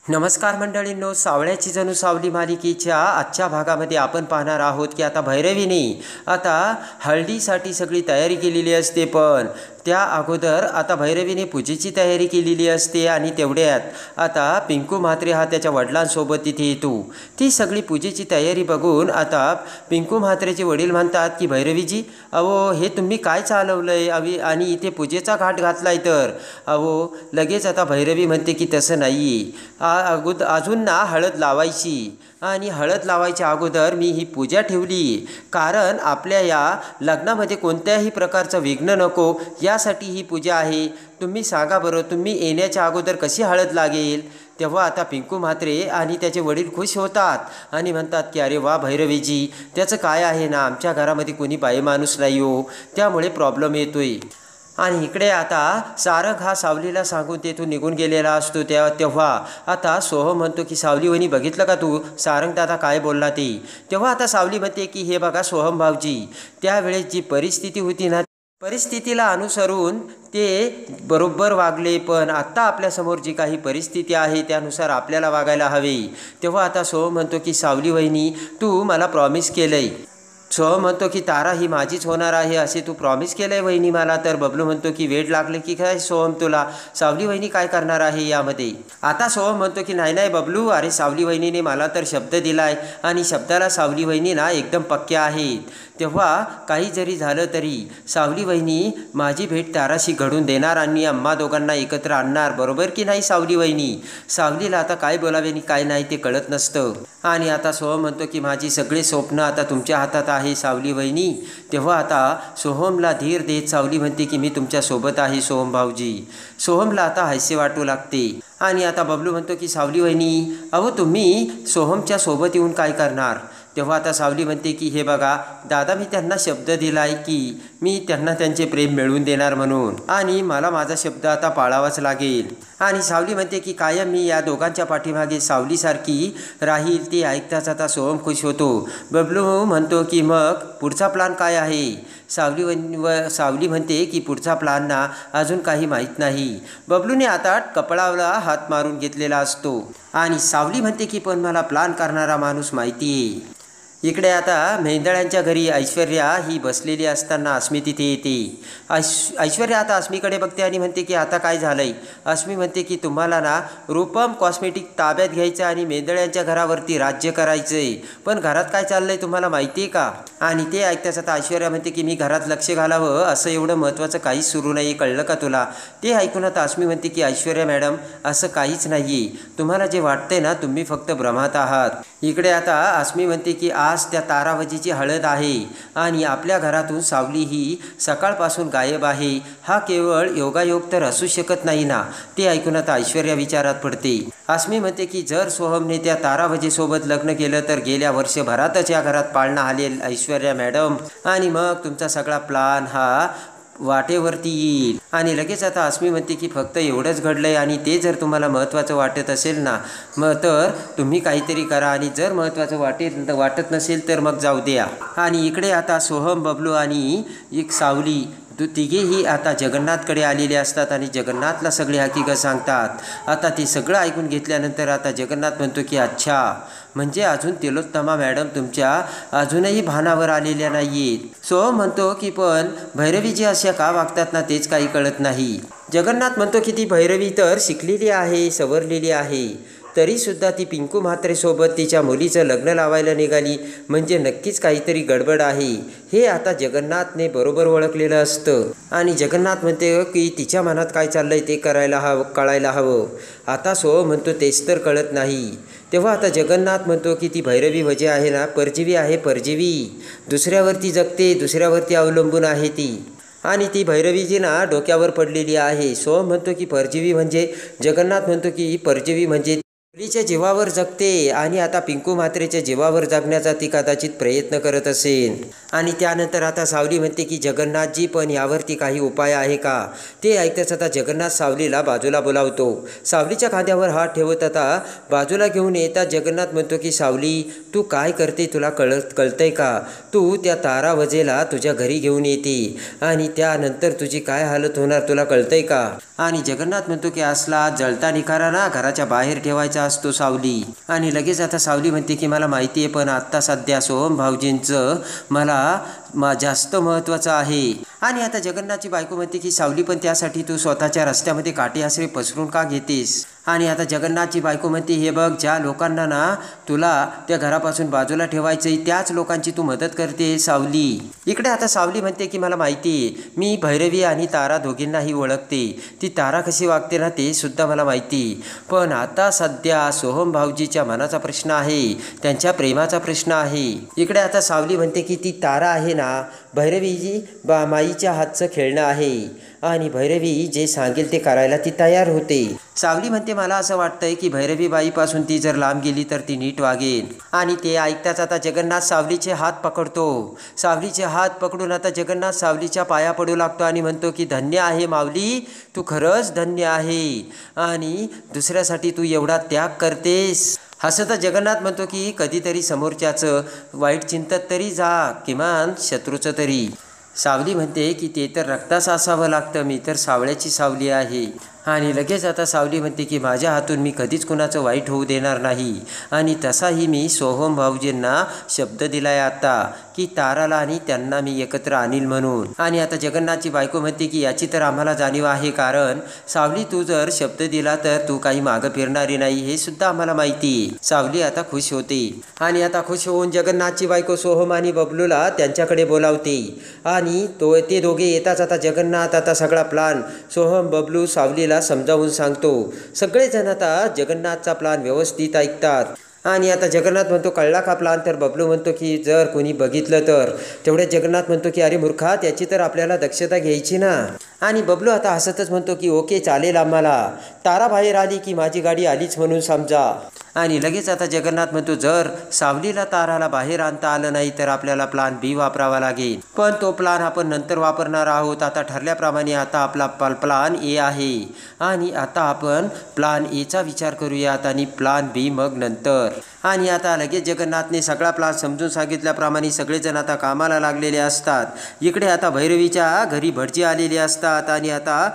नमस्कार मंडळींनो, सावळ्याची जणू सावली मालिकेच्या आजच्या भागामध्ये आपण पाहणार आहोत की आता भैरवीने आता हळदीसाठी सगळी तयारी केलेली असते, पण त्या अगोदर आता भैरवीने पूजेची तयारी केलेली असते आणि तेवढ्यात आता पिंकू म्हात्रे हा त्याच्या वडिलांसोबत तिथे येतो। ती सगळी पूजेची तयारी बघून आता पिंकू म्हात्रेचे वडील म्हणतात की भैरवीजी, अहो हे तुम्ही काय चालवलंय आणि इथे पूजेचा घाट घातलाय तर अहो लगेच आता भैरवी म्हणते की तसं नाही, अजून ना हळद लावायची आणि हळद लावायच्या अगोदर मी ही पूजा ठेवली, कारण आपल्या या लग्नामध्ये कोणत्याही प्रकारचं विघ्न नको यासाठी ही पूजा आहे। तुम्ही सांगा बरं, तुम्ही येण्याच्या अगोदर कशी हळद लागेल? तेव्हा आता पिंकू म्हात्रे आणि त्याचे वडील खुश होतात आणि म्हणतात की अरे वा भैरवीजी, त्याचं काय आहे ना, आमच्या घरामध्ये कोणी बाई माणूस नाही हो, त्यामुळे प्रॉब्लेम येतोय। आणि इकडे आता सारंग हा सावलीला सांगून तेथून निघून गेलेला असतो। तेव्हा आता सोहम म्हणतो की सावली वहिनी, बघितलं का तू सारंग दादा काय बोलला ते? तेव्हा आता सावली म्हणते की हे बघा सोहम भाऊजी, त्यावेळेस जी परिस्थिती होती ना, परिस्थितीला अनुसरून ते बरोबर वागले, पण आत्ता आपल्यासमोर जी काही परिस्थिती आहे त्यानुसार आपल्याला वागायला हवे। तेव्हा आता सोहम म्हणतो की सावली वहिनी, तू मला प्रॉमिस केलंय, सोहम म्हणतो की तारा ही माझीच होणार आहे असे तू प्रॉमिस केलंय वहिनी मला। तर बबलू म्हणतो की वेड लागले की काय सोहम तुला, सावली वहिनी काय करणार आहे यामध्ये? आता सोहम म्हणतो की नाही नाही बबलू, अरे सावली वहिनीने मला तर शब्द दिलाय आणि शब्दाला सावली वहिनी ना एकदम पक्क्या आहेत। तेव्हा काही जरी झालं तरी सावली वहिनी माझी भेट ताराशी घडून देणार आणि आम्हा दोघांना एकत्र आणणार, बरोबर की नाही सावली वहिनी? सावलीला आता काय बोलावे आणि काय नाही ते कळत नसतं आणि आता सोहम म्हणतो की माझी सगळे स्वप्न आता तुमच्या हातात आहे सावली वहिनी। तेव्हा आता सोहमला धीर देत सावली म्हणते की मी तुमच्या सोबत आहे सोहम भाऊजी। सोहमला आता हास्य वाटू लागते आणि आता बबलू म्हणतो की सावली वहिनी, अहो तुम्ही सोहमच्या सोबत येऊन काय करणार? तेव्हा आता सावली म्हणते की हे बघा दादा, मी त्यांना शब्द दिलाय की मी त्यांना त्यांचे प्रेम मिळवून देणार म्हणून, आणि मला माझा शब्द आता पाळावाच लागेल। आणि सावली म्हणते की कायम मी या दोघांच्या पाठीमागे सावलीसारखी राहील। ते ऐकताच आता सोहम खुश होतो। बबलू म्हणतो की मग पुढचा प्लान काय आहे? सावली म्हणते की पुढचा प्लान ना अजून काही माहीत नाही। बबलूने आता कपाळाला हात मारून घेतलेला असतो आणि सावली म्हणते की पण मला प्लान करणारा माणूस माहिती आहे। इकडे आता मेंदळ्यांच्या घरी ऐश्वर्या ही बसलेली असताना अस्मी तिथे येते। ऐश्वर्या आता अस्मीकडे बघते आणि म्हणते की आता काय झालंय? अस्मी म्हणते की तुम्हाला ना रूपम कॉस्मेटिक ताब्यात घ्यायचं आणि मेंदळ्यांच्या घरावरती राज्य करायचंय, पण घरात काय चाललंय तुम्हाला माहिती आहे का? आणि ते ऐकताच आता ऐश्वर्या म्हणते की मी घरात लक्ष घालावं असं एवढं महत्त्वाचं काहीच सुरू नाही, कळलं का तुला? ते ऐकून आता अस्मी म्हणते की ऐश्वर्या मॅडम, असं काहीच नाही आहे, तुम्हाला जे वाटतंय ना तुम्ही फक्त भ्रमात आहात। इकडे आता अस्मी म्हणते की आज त्या तारावजीची हळद आहे आणि आपल्या घरातून सावली ही सकाळपासून गायब आहे, हा केवळ योगायोग तर असू शकत नाही ना? ते ऐकून आता ऐश्वर्या विचारात पडते। अस्मी म्हणते की जर सोहमने त्या तारावजीसोबत लग्न केलं तर गेल्या वर्षभरातच या घरात पाळणा हालेल ऐश्वर्या मॅडम, आणि मग तुमचा सगळा प्लान हा वाटेवरती येईल। आणि लगेच आता अस्मी म्हणते की फक्त एवढंच घडलंय आणि ते जर तुम्हाला महत्त्वाचं वाटत असेल ना, मग तर तुम्ही काहीतरी करा, आणि जर महत्त्वाचं वाटत नसेल तर मग जाऊ द्या। आणि इकडे आता सोहम, बबलू आणि एक सावली तिघेही आता जगन्नाथकडे आलेले असतात आणि जगन्नाथला सगळी हकीकत सांगतात। आता ते सगळं ऐकून घेतल्यानंतर आता जगन्नाथ म्हणतो की अच्छा, म्हणजे अजून तिलोत्तमा मॅडम तुमच्या अजूनही भानावर आलेल्या नाहीयेत। सोहम म्हणतो की पण भैरवीजी अशा का वागतात ना तेच काही कळत नाही। जगन्नाथ म्हणतो की ती भैरवी तर शिकलेली आहे, सवरलेली आहे, तरीसुद्धा ती पिंकू म्हात्रेसोबत तिच्या मुलीचं लग्न लावायला निघाली, म्हणजे नक्कीच काहीतरी गडबड आहे, हे आता जगन्नाथने बरोबर ओळखलेलं असतं। आणि जगन्नाथ म्हणते की तिच्या मनात काय चाललंय ते कळायला हवं। आता सोहम म्हणतो तेच तर कळत नाही। तेव्हा आता जगन्नाथ म्हणतो की ती भैरवी वजे आहे ना, परजीवी आहे, परजीवी, दुसऱ्यावरती जगते, दुसऱ्यावरती अवलंबून आहे ती, आणि ती भैरवीजी ना डोक्यावर पडलेली आहे। सोहम म्हणतो की परजीवी म्हणजे? जगन्नाथ म्हणतो की परजीवी म्हणजे मुलीच्या जीवावर जगते आणि आता पिंकू म्हात्रेच्या जीवावर जगण्याचा ती कदाचित प्रयत्न करत असेल। आणि त्यानंतर आता सावली म्हणते की जगन्नाथजी, पण यावरती काही उपाय आहे का? ते ऐकताच आता जगन्नाथ सावलीला बाजूला बोलावतो। सावलीच्या खांद्यावर हात ठेवत आता बाजूला घेऊन येतात जगन्नाथ म्हणतो की सावली, तू काय करते तुला कळतंय का? तू त्या तारावजेला तुझ्या घरी घेऊन येते आणि त्यानंतर तुझी काय हालत होणार तुला कळतंय का? आणि जगन्नाथ म्हणतो की असला जळता निखारा ना घराच्या बाहेर ठेवायचा असतो सावली. आणि लगेच आता सावली म्हणते की मला माहिती आहे, पण आत्ता सध्या सोहम भाऊजींचं मला जास्त महत्त्वाचं आहे. आणि आता जगन्नाथची बायको म्हणते की सावली, पण त्यासाठी तू स्वतःच्या रस्त्यामध्ये काटे आसरे पसरून का घेतेस? आणि आता जगन्नाथची बायको म्हणते, हे बघ, ज्या लोकांना ना तुला त्या घरापासून बाजूला ठेवायचंय त्याच लोकांची तू मदत करते सावली. इकडे आता सावली म्हणते की मला माहिती आहे, मी भैरवी आणि तारा दोघींनाही ओळखते. ती तारा कशी वागते ना ते सुद्धा मला माहिती. पण आता सध्या सोहम भाऊजीच्या मनाचा प्रश्न आहे, त्यांच्या प्रेमाचा प्रश्न आहे. इकडे आता सावली म्हणते की ती तारा आहे ना भैरवीजी माईच्या हातचं खेळणं आहे आणि भैरवी जे सांगेल ते करायला ती तयार होते. सावली म्हणते मला असं वाटतंय की भैरवी बाईपासून ती जर लांब गेली तर ती नीट वागेल. आणि ते ऐकताच आता जगन्नाथ सावलीचे हात पकडतो. सावलीचे हात पकडून आता जगन्नाथ सावलीच्या पाया पडू लागतो आणि म्हणतो की धन्य आहे माऊली, तू खरंच धन्य आहे आणि दुसऱ्यासाठी तू एवढा त्याग करतेस. हसता जगन्नाथ म्हणतो की कधीतरी समोरच्याचं वाईट चिंतत तरी जा, किमान शत्रूचं तरी. सावली म्हणते की ते तर रक्तास असावं लागतं, मी तर सावळ्याची सावली आहे. आणि लगेच आता सावली म्हणते की माझ्या हातून मी कधीच कुणाचं वाईट होऊ देणार नाही. आणि तसाही मी सोहम भाऊजींना शब्द दिलाय आता की ताराला आणि त्यांना मी एकत्र आणील म्हणून. आणि आता जगन्नाथची बायको म्हणते की याची तर आम्हाला जाणीव आहे, कारण सावली तू जर शब्द दिला तर तू काही मागं फिरणारी नाही हे सुद्धा आम्हाला माहिती. सावली आता खुश होते. आणि आता खुश होऊन जगन्नाथची बायको सोहम आणि बबलूला त्यांच्याकडे बोलावते. आणि ते दोघे येताच आता जगन्नाथ आता सगळा प्लान सोहम, बबलू, सावलीला समजावून सांगतो. सगळेजण आता जगन्नाथचा प्लान व्यवस्थित ऐकतात. आणि आता जगन्नाथ म्हणतो कळला का प्लान? तर बबलू म्हणतो की जर कोणी बघितलं तर. तेवढ्या जगन्नाथ म्हणतो की अरे मूर्खा, त्याची तर आपल्याला दक्षता घ्यायची ना. आणि बबलू आता हसतच म्हणतो की ओके चालेल, आम्हाला तारा बाहेर आली की माझी गाडी आलीच म्हणून समजा. आणि लगेच आता जगन्नाथ म्हणतो जर सावलीला ताराला बाहेर आणता आलं नाही तर आपल्याला प्लान बी वापरावा लागेल, पण तो प्लान आपण नंतर वापरणार आहोत. आता ठरल्याप्रमाणे आता आपला प्लान ए आहे आणि आता आपण प्लान एचा विचार करूयात आणि प्लान बी मग नंतर. आणि आता लगेच जगन्नाथने सगळा प्लान समजून सांगितल्याप्रमाणे सगळेजण आता कामाला लागलेले असतात. इकडे आता भैरवीच्या घरी भटजी आलेले असतात आणि आता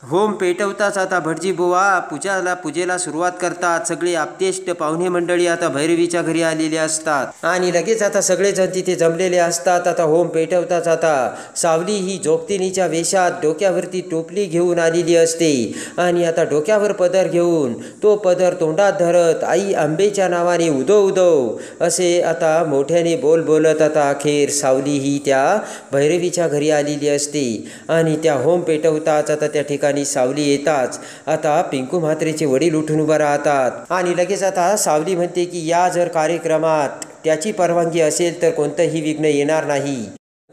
होम पेटवताच आता भटजी बुवा पूजेला सुरुवात करतात. सगळे आप्तेष्ट पाहुणे मंडळी आता भैरवीच्या घरी आलेले असतात आणि लगेच आता सगळेजण तिथे जमलेले असतात. आता होम पेटवताच आता सावली ही जोगतिनीच्या वेशात डोक्यावरती टोपली घेऊन आलेली असते आणि आता डोक्यावर पदर घेऊन तो पदर तोंडात धरत आई आंबेच्या नावाने उदो उदो असे आता मोठ्याने बोलत आता अखेर सावली ही त्या भैरवीच्या घरी आलेली असते. आणि त्या होम पेटवताच आता त्या ठिकाणी सावली येताच आता पिंकू म्हात्रेचे वडील उठून उभा राहतात. आणि लगेच आता सावली म्हणते की या जर कार्यक्रमात त्याची परवानगी असेल तर कोणतंही विघ्न येणार नाही,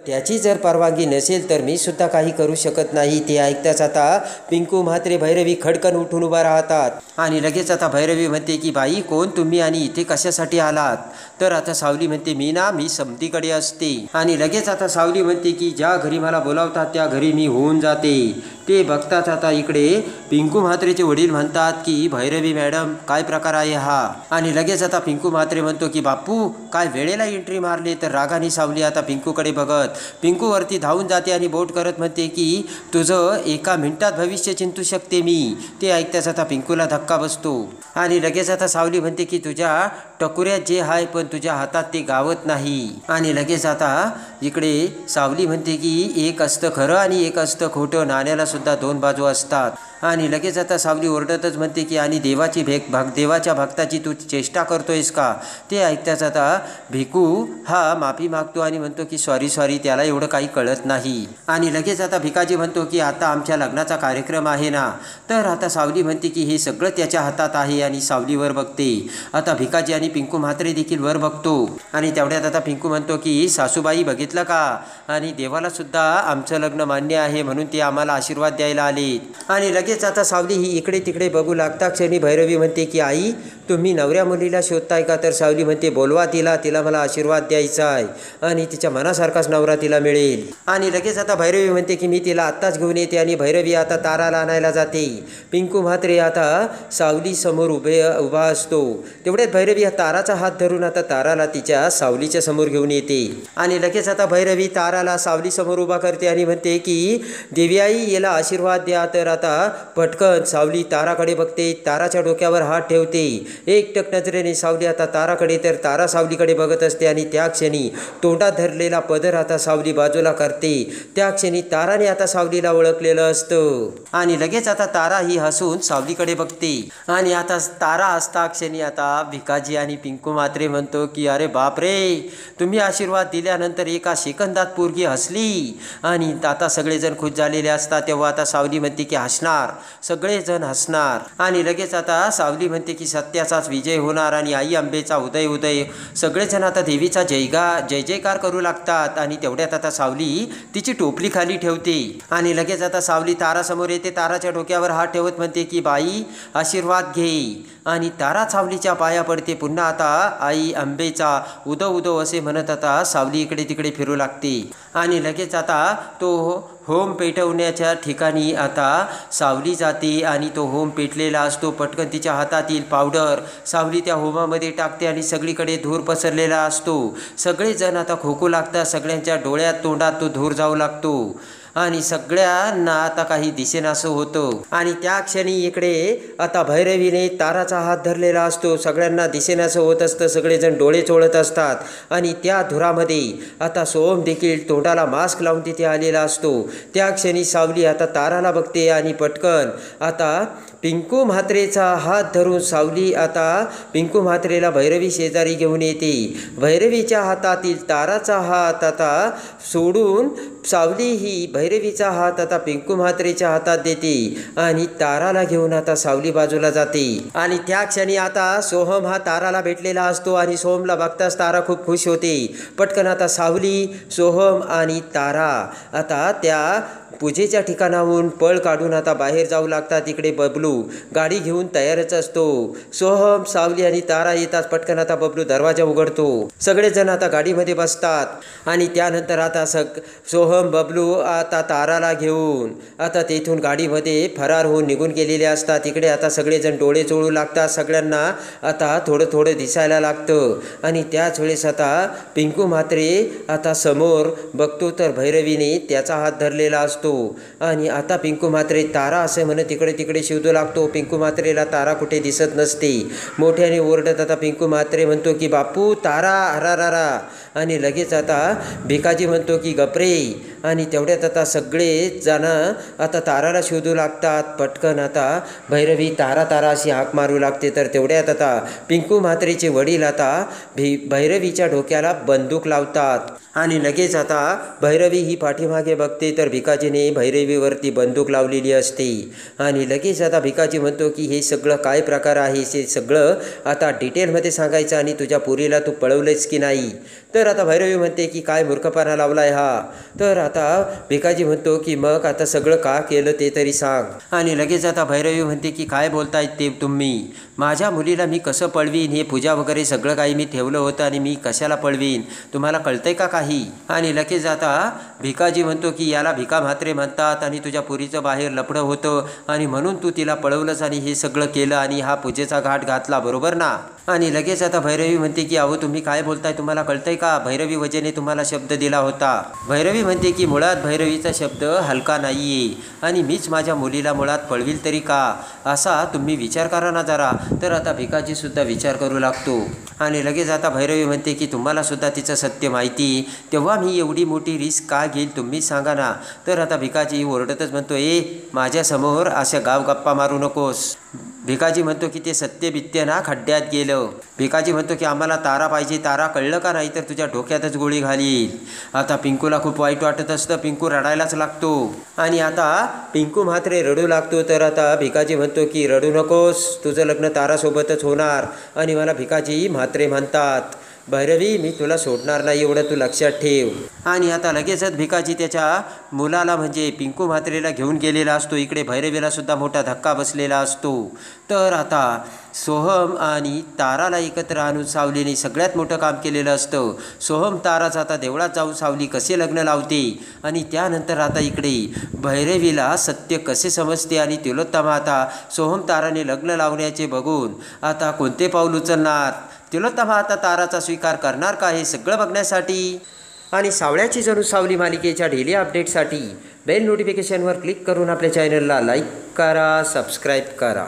त्याची जर परवानगी नसेल तर मी सुद्धा काही करू शकत नाही. ते ऐकताच आता पिंकू म्हात्रे भैरवी खडकन उठून उभा राहतात. आणि लगेच आता भैरवी म्हणते की बाई कोण तुम्ही आणि इथे कशासाठी आलात? तर आता सावली म्हणते मी समतीकडे असते. आणि लगेच आता सावली म्हणते की ज्या घरी मला बोलावतात त्या घरी मी होऊन जाते. ते बघताच आता इकडे पिंकू म्हात्रेचे वडील म्हणतात की भैरवी मॅडम काय प्रकार आहे हा? आणि लगेच आता पिंकू म्हात्रे म्हणतो की बापू काय वेळेला एंट्री मारली. तर रागाने सावली आता पिंकूकडे बघत पिंकूवरती धावून जाते आणि बोट करत म्हणते की तुझं एका मिनिटात भविष्य चिंतू शकते मी. ते ऐकताच आता पिंकूला धक्का बसतो. आणि लगेच आता सावली म्हणते की तुझ्या टकुऱ्यात जे आहे पण तुझ्या हातात ते गावत नाही. आणि लगेच आता इकडे सावली म्हणते की एक असतं खरं आणि एक असतं खोटं, नाण्याला सुद्धा दोन बाजू असतात. आणि लगेच आता सावली ओरडतच म्हणते की आणि देवाच्या भक्ताची तू चेष्टा करतोयस का? ते ऐकताच आता भिकू हा माफी मागतो आणि म्हणतो की सॉरी त्याला एवढं काही कळत नाही. आणि लगेच आता भिकाजी म्हणतो की आता आमच्या लग्नाचा कार्यक्रम आहे ना. तर आता सावली म्हणते की हे सगळं त्याच्या हातात आहे आणि सावली वर बघते. आता भिकाजी आणि पिंकू म्हात्रे देखील वर बघतो. आणि तेवढ्यात आता पिंकू म्हणतो की सासूबाई बघितलं का, आणि देवाला सुद्धा आमचं लग्न मान्य आहे म्हणून ते आम्हाला आशीर्वाद द्यायला आले. आणि लगेच आता सावली ही इकडे तिकडे बघू लागता क्षणी भैरवी म्हणते की आई तुम्ही नवऱ्या मुलीला शोधताय का? तर सावली म्हणते बोलवा तिला, तिला मला आशीर्वाद द्यायचा आहे आणि तिच्या मनासारखाच नवरा तिला मिळेल. आणि लगेच आता भैरवी म्हणते की मी तिला आत्ताच घेऊन येते आणि भैरवी आता ताराला आणायला जाते. पिंकू म्हात्रे आता सावली समोर उभा असतो. तेवढ्यात भैरवी ताराचा हात धरून आता ताराला तिच्या सावलीच्या समोर घेऊन येते आणि लगेच आता भैरवी ताराला सावली समोर उभा करते आणि म्हणते की देवी आई याला आशीर्वाद द्या. तर आता पटकन सावली ताराकडे बघते, ताराच्या डोक्यावर हात ठेवते. एकटक नजरेने सावली आता ताराकडे, तर तारा सावलीकडे बघत असते आणि त्या क्षणी तोंडात धरलेला पदर आता सावली बाजूला करते. त्या क्षणी ताराने आता सावलीला ओळखलेलं असतं आणि लगेच आता तारा ही हसून सावलीकडे बघते आणि आता तारा असता क्षणी आता भिकाजी आणि पिंकू म्हात्रे म्हणतो की अरे बापरे, तुम्ही आशीर्वाद दिल्यानंतर एका सेकंदात पोरगी हसली. आणि आता सगळेजण खुश झालेले असतात. तेव्हा आता सावली म्हणते की हसणार, सगळेजण हसणार. आणि लगेच आता सावली म्हणते की सत्याचाच विजय होणार आणि आई अंबेचा उदय उदय. सगळेजण आता देवीचा जय जयकार करू लागतात आणि तेवढ्यात आता सावली तिची टोपली खाली ठेवते आणि लगेच आता सावली तारासमोर येते. ताराच्या डोक्यावर हात ठेवत म्हणते की बाई आशीर्वाद घे आणि तारा सावलीच्या पाया पडते. पुन्हा आता आई अंबेचा उदो उदो असे म्हणत आता सावली इकडे तिकडे फिरू लागते आणि लगेच आता तो होम पेटवण्याच्या ठिकाणी आता सावली जाते आणि तो होम पेटलेला असतो. पटकन तिच्या हातातील पावडर सावली त्या होमामध्ये टाकते आणि सगळीकडे धूर पसरलेला असतो. सगळेजण आता खोकू लागतात. सगळ्यांच्या डोळ्यात तोंडात तो धूर जाऊ लागतो आणि सगळ्यांना आता काही दिसेनासं होतं. आणि त्या क्षणी इकडे आता भैरवीने ताराचा हात धरलेला असतो. सगळ्यांना दिसेनासं होत असतं. सगळेजण डोळे चोळत असतात आणि त्या धुरामध्ये आता सोहम देखील तोंडाला मास्क लावून तिथे आलेला असतो. त्या क्षणी सावली आता ताराला बघते आणि पटकन आता पिंकू म्हात्रेचा हात धरून सावली आता पिंकू म्हात्रेला भैरवी शेजारी घेऊन येते. भैरवीच्या हातातील ताराचा हात आता सोडून सावली ही भैरवीचा हात आता पिंकू म्हात्रेच्या हातात देते आणि ताराला घेऊन आता सावली बाजूला जाते. आणि त्या क्षणी आता सोहम हा ताराला भेटलेला असतो आणि सोहमला बघताच तारा खूप खुश होते. पटकन आता सावली, सोहम आणि तारा आता त्या पूजेच्या ठिकाणाहून पळ काढून आता बाहेर जाऊ लागतात. इकडे बबलू गाडी घेऊन तयारच असतो. सोहम, सावली आणि तारा येतात. पटकन आता बबलू दरवाजा उघडतो. सगळेजण आता गाडीमध्ये बसतात आणि त्यानंतर आता सोहम, बबलू आता ताराला घेऊन आता तेथून गाडीमध्ये फरार होऊन निघून गेलेले असतात. इकडे आता सगळेजण डोळे चोळू लागतात. सगळ्यांना आता थोडं थोडं दिसायला लागतं आणि त्याच वेळेस आता पिंकू म्हात्रे आता समोर बघतो तर भैरवीने त्याचा हात धरलेला असतो आणि आता पिंकू म्हात्रे तारा असे म्हणत तिकडे तिकडे शोधू लागतो. पिंकू म्हात्रेला तारा कुठे दिसत नसते. मोठ्याने ओरडत आता पिंकू म्हात्रे म्हणतो की बापू तारा हरारारा. आणि लगेच आता भिकाजी म्हणतो की गपरे. आणि तेवढ्यात आता सगळे जण आता ताराला शोधू लागतात. पटकन आता भैरवी तारा तारा अशी हाक मारू लागते. तर तेवढ्यात आता पिंकू म्हात्रेचे वडील आता भैरवीच्या डोक्याला बंदूक लावतात आणि लगेच आता भैरवी ही पाठीमागे बघते तर भिकाजीने भैरवीवरती बंदूक लावलेली असते. आणि लगेच आता भिकाजी म्हणतो की हे सगळं काय प्रकार आहे, हे सगळं आता डिटेलमध्ये सांगायचं आणि तुझ्या पुरीला तू पळवलेस की नाही. तर आता भैरवी म्हणते की काय मूर्खपणा लावलाय हा. तर आता भिकाजी म्हणतो की मग आता सगळं का केलं ते तरी सांग. आणि लगेच आता भैरवी म्हणते की काय बोलतायत ते तुम्ही, माझ्या मुलीला मी कसं पळवीन, हे पूजा वगैरे सगळं काही मी ठेवलं होतं आणि मी कशाला पळवीन, तुम्हाला कळतंय का काही. आणि लगेच आता भिकाजी म्हणतो की याला भिका म्हात्रे म्हणतात आणि तुझ्या पुरीचं बाहेर लफडं होतं आणि म्हणून तू तिला पळवलंस आणि हे सगळं केलं आणि हा पूजेचा घाट घातला, बरोबर ना. आणि लगेच आता भैरवी म्हणते की अहो तुम्ही काय बोलताय, तुम्हाला कळतंय का, भैरवी वजेने तुम्हाला शब्द दिला होता. भैरवी म्हणते की मुळात भैरवीचा शब्द हलका नाही आहे आणि मीच माझ्या मुलीला मुळात पळवील तरी का, असा तुम्ही विचार करा ना जरा. तर आता भिकाजीसुद्धा विचार करू लागतो. आणि लगेच आता भैरवी म्हणते की तुम्हालासुद्धा तिचं सत्य माहिती, तेव्हा मी एवढी मोठी रिस्क का घेईल तुम्हीच सांगा ना. तर आता भिकाजी ओरडतच म्हणतो माझ्यासमोर अशा गाव गप्पा मारू नकोस. भिकाजी म्हणतो की ते सत्य बित्य ना खड्ड्यात गेलं. भिकाजी म्हणतो की आम्हाला तारा पाहिजे, तारा, कळलं का, नाही तर तुझ्या डोक्यातच गोळी घालील. आता पिंकूला खूप वाईट वाटत असतं. पिंकू रडायलाच लागतो आणि आता पिंकू म्हात्रे रडू लागतो. तर आता भिकाजी म्हणतो की रडू नकोस, तुझं लग्न तारासोबतच होणार. आणि मला भिकाजी म्हात्रे म्हणतात. भैरवी मी तुला सोडणार नाही एवढं तू लक्षात ठेव. आणि आता लगेचच भिकाजी त्याच्या मुलाला म्हणजे पिंकू म्हात्रेला घेऊन गेलेला असतो. इकडे भैरवीला सुद्धा मोठा धक्का बसलेला असतो. तर आता सोहम आणि ताराला एकत्र आणून सावलीने सगळ्यात मोठं काम केलेलं असतं. सोहम ताराचं आता देवळात जाऊन सावली कसे लग्न लावते आणि त्यानंतर आता इकडे भैरवीला सत्य कसे समजते आणि तिलोत्तमा आता सोहम ताराने लग्न लावण्याचे बघून आता कोणते पाऊल उचलणार, तिलोत्तमा आता ताराचा स्वीकार करणार का, हे सगळं बघण्यासाठी आणि सावळ्याची जणू सावली मालिकेच्या डेली अपडेटसाठी बेल नोटिफिकेशनवर क्लिक करून आपल्या चॅनलला लाईक करा, सबस्क्राईब करा.